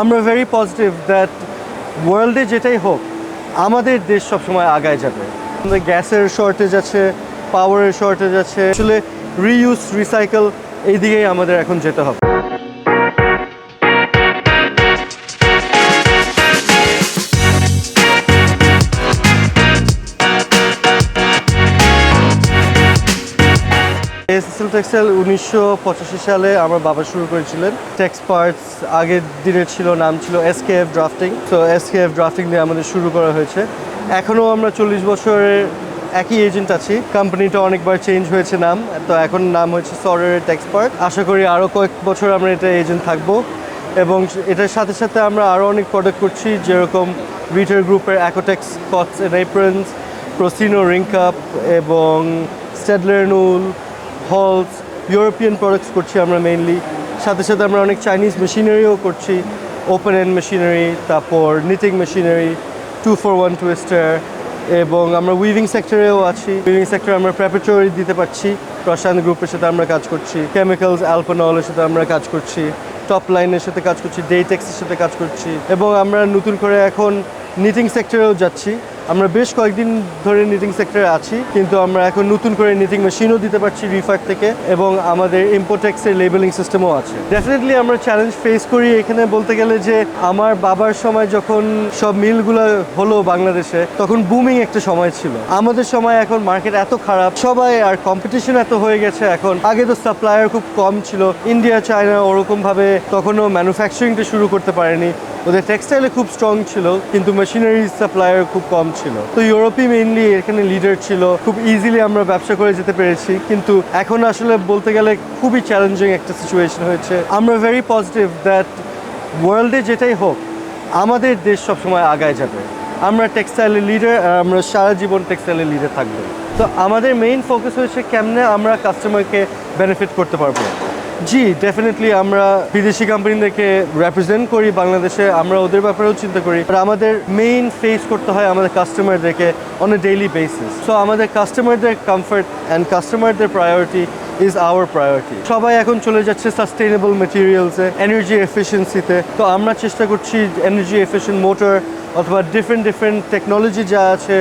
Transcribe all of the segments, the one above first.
আমরা very positive that ওয়ার্ল্ডে যেটাই হোক আমাদের দেশ সবসময় আগায় যাবে। আমাদের গ্যাসের শর্টেজ আছে, পাওয়ারের শর্টেজ আছে, আসলে রিইউজ রিসাইকেল এই দিকেই আমাদের এখন যেতে হবে। ASSL টেক্সটাইল 1985 সালে আমার বাবা শুরু করেছিলেন। টেক্স পার্টস আগের দিনের নাম ছিল SKF ড্রাফটিং। তো SKF ড্রাফটিং দিয়ে আমাদের শুরু করা হয়েছে। এখনও আমরা 40 বছরের একই এজেন্ট আছি। কোম্পানিটা অনেকবার চেঞ্জ হয়েছে নাম, তো এখন নাম হয়েছে সরের টেক্স পার্ট। আশা করি আরও কয়েক বছর আমরা এটা এজেন্ট থাকবো এবং এটার সাথে সাথে আমরা আরও অনেক প্রোডাক্ট করছি, যেরকম রিটার গ্রুপের অ্যাকোটেক্স কটস অ্যান্ড এপ্রনস, প্রসিনো রিং কাপ এবং স্ট্যাডলার নুল, হলস, ইউরোপিয়ান প্রোডাক্টস করছি আমরা মেইনলি। সাথে সাথে আমরা অনেক চাইনিজ মেশিনারিও করছি, ওপেন এন্ড মেশিনারি, তারপর নিটিং মেশিনারি, 2-for-1 টুইস্টার, এবং আমরা উইভিং সেক্টরেও আছি। উইভিং সেক্টরে আমরা প্রেপারেটরি দিতে পারছি, প্রশান্ত গ্রুপের সাথে আমরা কাজ করছি, কেমিক্যালস অ্যালপানলের সাথে আমরা কাজ করছি, টপ লাইনের সাথে কাজ করছি, ডেটেক্সের সাথে কাজ করছি, এবং আমরা নতুন করে এখন নিটিং সেক্টরেও যাচ্ছি। আমরা বেশ কয়েকদিন ধরে নিটিং সেক্টরে আছি, কিন্তু আমরা এখন নতুন করে নিটিং মেশিনও দিতে পারছি রিফার্ট থেকে, এবং আমাদের ইম্পোটেক্সের লেবেলিং সিস্টেমও আছে। ডেফিনেটলি আমরা চ্যালেঞ্জ ফেস করি এখানে বলতে গেলে যে আমার বাবার সময় যখন সব মিলগুলো হলো বাংলাদেশে, তখন বুমিং একটা সময় ছিল। আমাদের সময় এখন মার্কেট এত খারাপ, সবাই আর কম্পিটিশন এত হয়ে গেছে এখন। আগে তো সাপ্লায়ার খুব কম ছিল, ইন্ডিয়া চায়না ওরকমভাবে তখনও ম্যানুফ্যাকচারিংটা শুরু করতে পারেনি। ওদের টেক্সটাইলে খুব স্ট্রং ছিল, কিন্তু মেশিনারি সাপ্লায়ার খুব কম ছিল। তো ইউরোপই মেইনলি এখানে লিডার ছিল, খুব ইজিলি আমরা ব্যবসা করে যেতে পেরেছি। কিন্তু এখন আসলে বলতে গেলে খুবই চ্যালেঞ্জিং একটা সিচুয়েশন হয়েছে। আমরা ভেরি পজিটিভ দ্যাট ওয়ার্ল্ডে যেটাই হোক আমাদের দেশ সবসময় আগায় যাবে। আমরা টেক্সটাইলের লিডার, আর আমরা সারা জীবন টেক্সটাইলের লিডার থাকবো। তো আমাদের মেইন ফোকাস হয়েছে কেমনে আমরা কাস্টমারকে বেনিফিট করতে পারবো। জি, ডেফিনেটলি আমরা বিদেশি কোম্পানিদেরকে রিপ্রেজেন্ট করি বাংলাদেশে, আমরা ওদের ব্যাপারেও চিন্তা করি, আর আমাদের মেইন ফেস করতে হয় আমাদের কাস্টমারদেরকে on a daily basis. So আমাদের কাস্টমারদের কমফর্ট অ্যান্ড কাস্টমারদের প্রায়োরিটি ইজ আওয়ার প্রায়োরিটি। সবাই এখন চলে যাচ্ছে সাস্টেইনেবল মেটেরিয়ালসে, এনার্জি এফিসিয়েন্সিতে। তো আমরা চেষ্টা করছি এনার্জি এফিশিয়েন্ট মোটর অথবা ডিফারেন্ট টেকনোলজি যা আছে,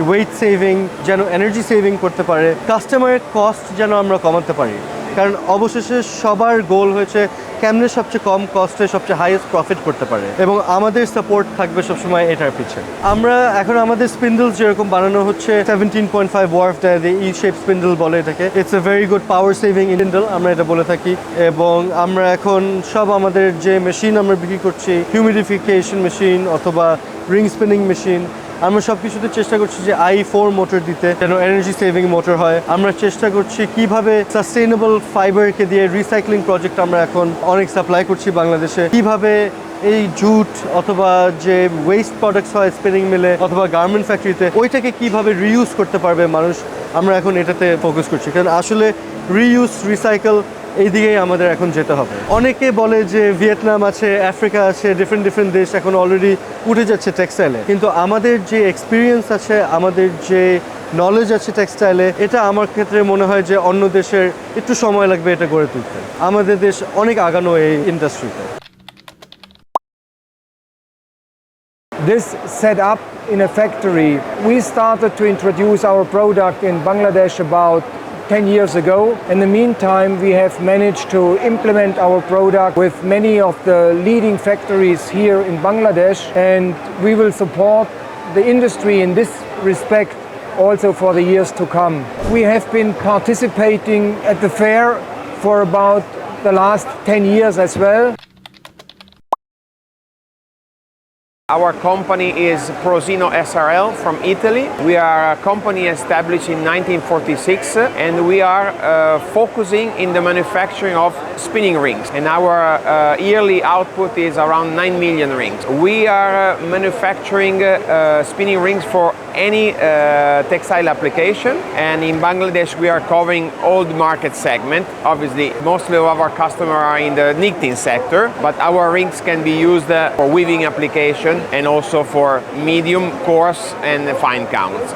ওয়েট সেভিং যেন এনার্জি সেভিং করতে পারে, কাস্টমারের কস্ট যেন আমরা কমাতে পারি। কারণ অবশেষে সবার গোল হয়েছে কেমনে সবচেয়ে কম কস্টে সবচেয়ে হাইয়েস্ট প্রফিট করতে পারে, এবং আমাদের সাপোর্ট থাকবে সবসময় এটার পিছনে। আমরা এখন আমাদের স্পিন্ডলস যেরকম বানানো হচ্ছে 17.5 ওয়ার্ফ ডায়াদি ই শেপ স্পিন্ডল বলে এটাকে। It's a very good power saving spindle আমরা এটা বলে থাকি। এবং আমরা এখন সব আমাদের যে মেশিন আমরা বিক্রি করছি, হিউমিডিফিকেশন মেশিন অথবা রিং স্পিনিং মেশিন, আমরা সব কিছুতে চেষ্টা করছি যে i4 মোটর দিতে, যেন এনার্জি সেভিং মোটর হয়। আমরা চেষ্টা করছি কিভাবে সাস্টেইনেবল ফাইবারকে দিয়ে রিসাইক্লিং প্রজেক্ট আমরা এখন অনেক সাপ্লাই করছি বাংলাদেশে। কিভাবে এই জুট অথবা যে ওয়েস্ট প্রোডাক্টস হয় স্পিনিং মিলে অথবা গার্মেন্ট ফ্যাক্টরিতে, ওইটাকে কিভাবে রিইউজ করতে পারবে মানুষ, আমরা এখন এটাতে ফোকাস করছি। কারণ আসলে রিইউজ রিসাইকেল এই দিকেই আমাদের এখন যেতে হবে। অনেকে বলে যে ভিয়েতনাম আছে, আফ্রিকা আছে, ডিফারেন্ট দেশ এখন অলরেডি উঠে যাচ্ছে টেক্সটাইলে, কিন্তু আমাদের যে এক্সপিরিয়েন্স আছে, আমাদের যে নলেজ আছে টেক্সটাইলে, এটা আমার ক্ষেত্রে মনে হয় যে অন্য দেশের একটু সময় লাগবে এটা গড়ে তুলতে। আমাদের দেশ অনেক আগানো এই ইন্ডাস্ট্রিতে। This set up in a factory, we started to introduce our product in Bangladesh about 10 years ago. In the meantime, we have managed to implement our product with many of the leading factories here in Bangladesh, and we will support the industry in this respect also for the years to come. We have been participating at the fair for about the last 10 years as well. Our company is Prosino SRL from Italy. We are a company established in 1946, and we are focusing in the manufacturing of spinning rings. And our yearly output is around 9 million rings. We are manufacturing spinning rings for any textile application, and in Bangladesh we are covering all the market segment. Obviously, mostly of our customers are in the knitting sector, but our rings can be used for weaving application and also for medium, coarse and fine counts.